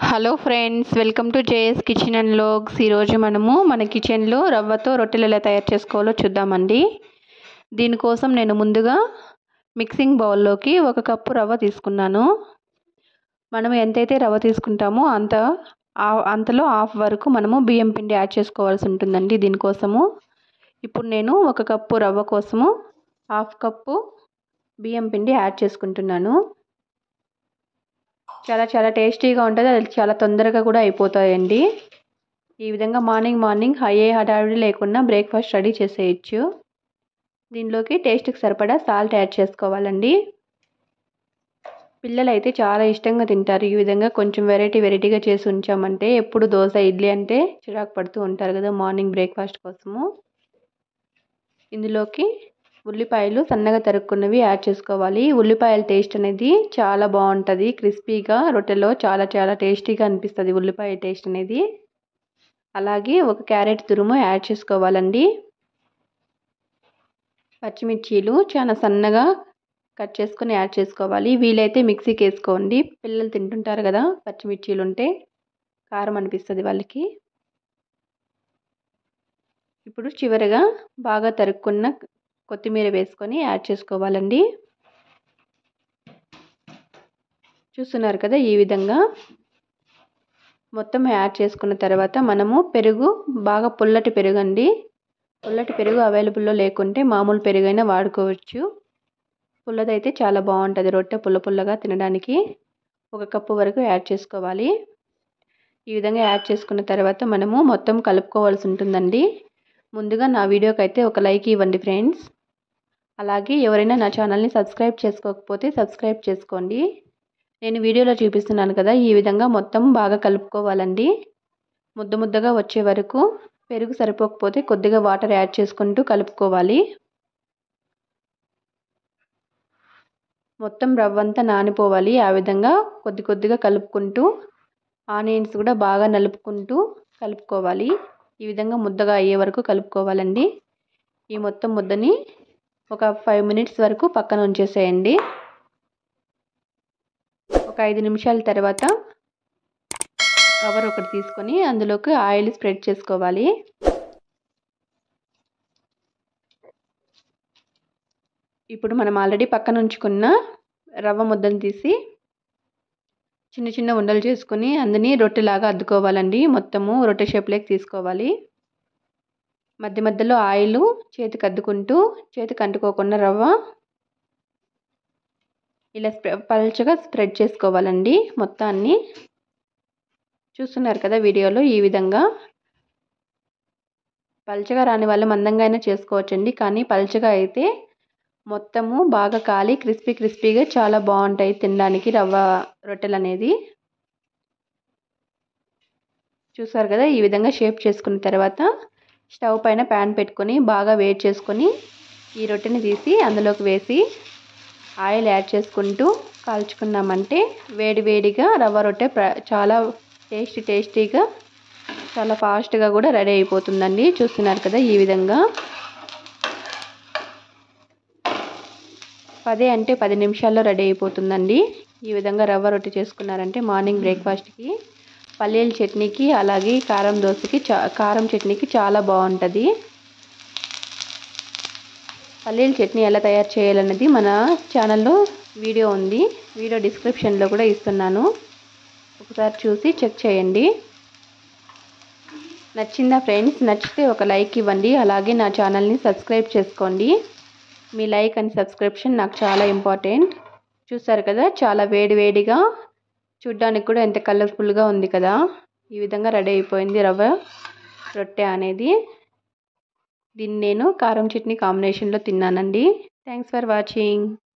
Hello friends, welcome to JS kitchen and vlogs. ఈరోజు మనము మన కిచెన్లో రవ్వతో రొట్టెలు ఎలా తయారు చేసుకోవాలో చూద్దామండి. దీనికోసం నేను ముందుగా మిక్సింగ్ బౌల్లోకి 1 కప్పు రవ్వ తీసుకున్నాను. మనం ఎంతైతే రవ్వ తీసుకుంటామో అంతలో హాఫ్ వరకు మనము బియ్యం పిండి యాడ్ చేసుకోవాల్సి ఉంటుందండి. దీనికోసము ఇప్పుడు నేను 1 కప్పు రవ్వ కోసము హాఫ్ కప్పు బియ్యం పిండి యాడ్ చేసుకుంటున్నాను. చాలా టేస్టీగా ఉంటుంది. అది చాలా తొందరగా కూడా అయిపోతాయండి. ఈ విధంగా మార్నింగ్ హడావిడి లేకుండా బ్రేక్ఫాస్ట్ రెడీ చేసేయచ్చు. దీనిలోకి టేస్ట్కి సరిపడా సాల్ట్ యాడ్ చేసుకోవాలండి. పిల్లలు అయితే చాలా ఇష్టంగా తింటారు. ఈ విధంగా కొంచెం వెరైటీగా చేసి ఉంచామంటే ఎప్పుడు దోశ ఇడ్లీ అంటే చిరాకు పడుతూ ఉంటారు కదా మార్నింగ్ బ్రేక్ఫాస్ట్ కోసము. ఇందులోకి ఉల్లిపాయలు సన్నగా తరుక్కున్నవి యాడ్ చేసుకోవాలి. ఉల్లిపాయల టేస్ట్ అనేది చాలా బాగుంటుంది. క్రిస్పీగా రొట్టెలో చాలా టేస్టీగా అనిపిస్తుంది ఉల్లిపాయ టేస్ట్ అనేది. అలాగే 1 క్యారెట్ తురుము యాడ్ చేసుకోవాలండి. పచ్చిమిర్చీలు చాలా సన్నగా కట్ చేసుకొని యాడ్ చేసుకోవాలి. వీలైతే మిక్సీకి వేసుకోండి. పిల్లలు తింటుంటారు కదా పచ్చిమిర్చీలు ఉంటే కారం అనిపిస్తుంది వాళ్ళకి. ఇప్పుడు చివరిగా బాగా తరుక్కున్న కొత్తిమీర వేసుకొని యాడ్ చేసుకోవాలండి. చూస్తున్నారు కదా ఈ విధంగా మొత్తం యాడ్ చేసుకున్న తర్వాత మనము పెరుగు, బాగా పుల్లటి పెరుగు అండి. పుల్లటి పెరుగు అవైలబుల్లో లేకుంటే మామూలు పెరుగైనా వాడుకోవచ్చు. పుల్లదైతే చాలా బాగుంటుంది రొట్టె పుల్లగా తినడానికి. 1 కప్పు వరకు యాడ్ చేసుకోవాలి. ఈ విధంగా యాడ్ చేసుకున్న తర్వాత మనము మొత్తం కలుపుకోవాల్సి ఉంటుందండి. ముందుగా నా వీడియోకి అయితే ఒక లైక్ ఇవ్వండి ఫ్రెండ్స్. అలాగే ఎవరైనా నా ఛానల్ని సబ్స్క్రైబ్ చేసుకోకపోతే సబ్స్క్రైబ్ చేసుకోండి. నేను వీడియోలో చూపిస్తున్నాను కదా ఈ విధంగా మొత్తం బాగా కలుపుకోవాలండి. ముద్దగా వచ్చే వరకు పెరుగు సరిపోకపోతే కొద్దిగా వాటర్ యాడ్ చేసుకుంటూ కలుపుకోవాలి. మొత్తం రవ్వంతా నానిపోవాలి. ఆ విధంగా కొద్దిగా కలుపుకుంటూ ఆనియన్స్ కూడా బాగా నలుపుకుంటూ కలుపుకోవాలి. ఈ విధంగా ముద్దగా అయ్యే వరకు కలుపుకోవాలండి. ఈ మొత్తం ముద్దని ఒక 5 మినిట్స్ వరకు పక్కన ఉంచేసేయండి. ఒక 5 నిమిషాల తర్వాత కవర్ ఒకటి తీసుకొని అందులోకి ఆయిల్ స్ప్రెడ్ చేసుకోవాలి. ఇప్పుడు మనం ఆల్రెడీ పక్కన ఉంచుకున్న రవ్వ ముద్దను తీసి చిన్న ఉండలు చేసుకొని అందుని రొట్టెలాగా అద్దుకోవాలండి. మొత్తము రొట్టె షేప్లోకి తీసుకోవాలి. మధ్యలో ఆయిల్ చేతికి అద్దుకుంటూ చేతికి అంటుకోకుండా రవ్వ ఇలా పల్చగా స్ప్రెడ్ చేసుకోవాలండి మొత్తాన్ని. చూస్తున్నారు కదా వీడియోలో ఈ విధంగా. పల్చగా రాని వాళ్ళు మందంగా అయినా చేసుకోవచ్చండి. కానీ పల్చగా అయితే మొత్తము బాగా కాలి క్రిస్పీగా చాలా బాగుంటాయి తినడానికి రవ్వ రొట్టెలు అనేది. చూసారు కదా ఈ విధంగా షేప్ చేసుకున్న తర్వాత స్టవ్ పైన ప్యాన్ పెట్టుకొని బాగా వేడి చేసుకొని ఈ రొట్టెని తీసి అందులోకి వేసి ఆయిల్ యాడ్ చేసుకుంటూ కాల్చుకున్నామంటే వేడిగా రవ్వ రొట్టె చాలా టేస్టీగా చాలా ఫాస్ట్గా కూడా రెడీ అయిపోతుందండి. చూస్తున్నారు కదా ఈ విధంగా 10 నిమిషాల్లో రెడీ అయిపోతుందండి. ఈ విధంగా రవ్వ రొట్టె చేసుకున్నారంటే మార్నింగ్ బ్రేక్ఫాస్ట్కి పల్లీల చట్నీకి అలాగే కారం చట్నీకి చాలా బాగుంటుంది. పల్లీల చట్నీ ఎలా తయారు చేయాలన్నది మన ఛానల్లో వీడియో ఉంది. వీడియో డిస్క్రిప్షన్లో కూడా ఇస్తున్నాను. ఒకసారి చూసి చెక్ చేయండి. నచ్చిందా ఫ్రెండ్స్? నచ్చితే ఒక లైక్ ఇవ్వండి. అలాగే నా ఛానల్ని సబ్స్క్రైబ్ చేసుకోండి. మీ లైక్ అండ్ సబ్స్క్రిప్షన్ నాకు చాలా ఇంపార్టెంట్. చూసారు కదా చాలా వేడిగా చూడ్డానికి కూడా ఎంత కలర్ఫుల్గా ఉంది కదా. ఈ విధంగా రెడీ అయిపోయింది రవ్వ రొట్టె అనేది. దీన్ని నేను కారం చట్నీ కాంబినేషన్లో తిన్నానండి. Thanks for watching.